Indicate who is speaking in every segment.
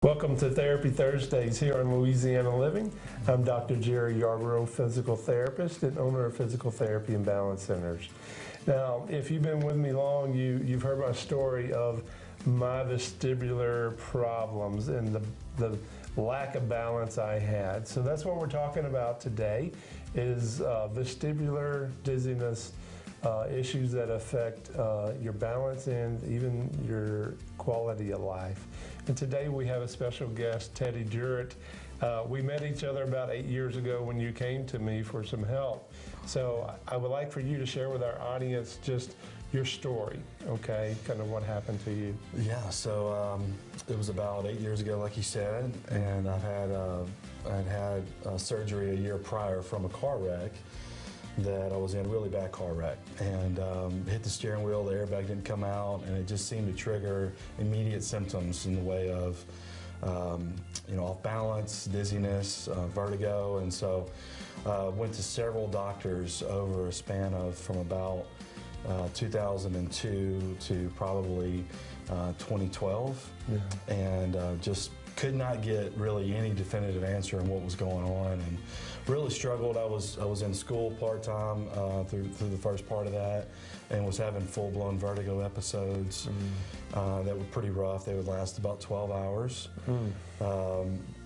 Speaker 1: Welcome to Therapy Thursdays here on Louisiana Living. I'm Dr. Jerry Yarborough, physical therapist and owner of Physical Therapy and Balance Centers. Now, if you've been with me long, you've heard my story of my vestibular problems and the lack of balance I had. So that's what we're talking about today is vestibular dizziness, issues that affect your balance and even your quality of life. And today we have a special guest, Teddy Jurett. We met each other about 8 years ago when you came to me for some help. So I would like for you to share with our audience just your story, okay? Kind of what happened to you.
Speaker 2: Yeah, so it was about 8 years ago, like you said, and I'd had surgery a year prior from a car wreck that I was in, a really bad car wreck, and hit the steering wheel, the airbag didn't come out, and it just seemed to trigger immediate symptoms in the way of off balance, dizziness, vertigo, and so went to several doctors over a span of from about 2002 to probably 2012, and just could not get really any definitive answer on what was going on, and really struggled. I was in school part-time through the first part of that, and was having full-blown vertigo episodes that were pretty rough. They would last about 12 hours.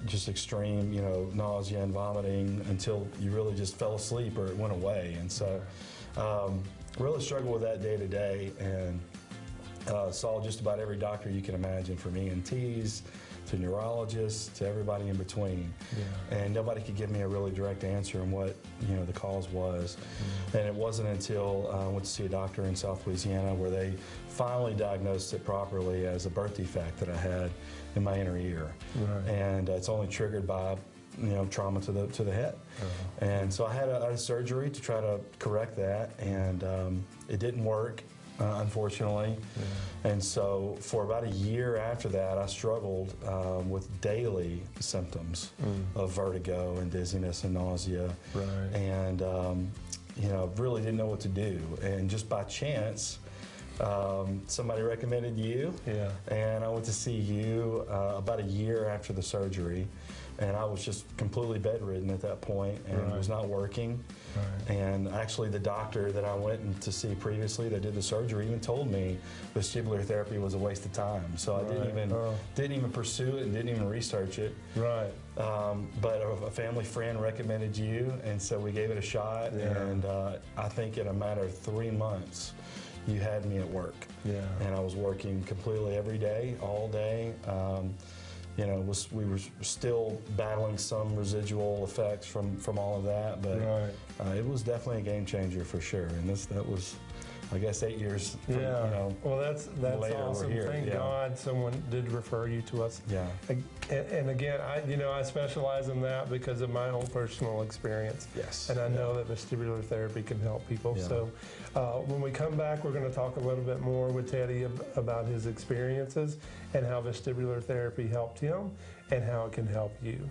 Speaker 2: Just extreme, nausea and vomiting until you really just fell asleep or it went away. And so really struggled with that day to day, and saw just about every doctor you can imagine, from ENTs to neurologists to everybody in between. And nobody could give me a really direct answer on what the cause was. And it wasn't until I went to see a doctor in South Louisiana where they finally diagnosed it properly as a birth defect that I had in my inner ear. And it's only triggered by trauma to the head. And so I had a surgery to try to correct that, and it didn't work, unfortunately. And so for about a year after that, I struggled with daily symptoms of vertigo and dizziness and nausea. And really didn't know what to do. And just by chance, somebody recommended you, and I went to see you about a year after the surgery, and I was just completely bedridden at that point, and was not working. And actually the doctor that I went to see previously that did the surgery even told me vestibular therapy was a waste of time. So I didn't even pursue it and didn't even research it. But a family friend recommended you, and so we gave it a shot, and I think in a matter of 3 months, you had me at work. And I was working completely every day, all day. We were still battling some residual effects from all of that, but it was definitely a game changer for sure. And that was, I guess, 8 years.
Speaker 1: Well, that's
Speaker 2: later
Speaker 1: awesome. Thank God someone did refer you to us. And again, I specialize in that because of my own personal experience. And I know that vestibular therapy can help people. So when we come back, we're going to talk a little bit more with Teddy about his experiences and how vestibular therapy helped him and how it can help you.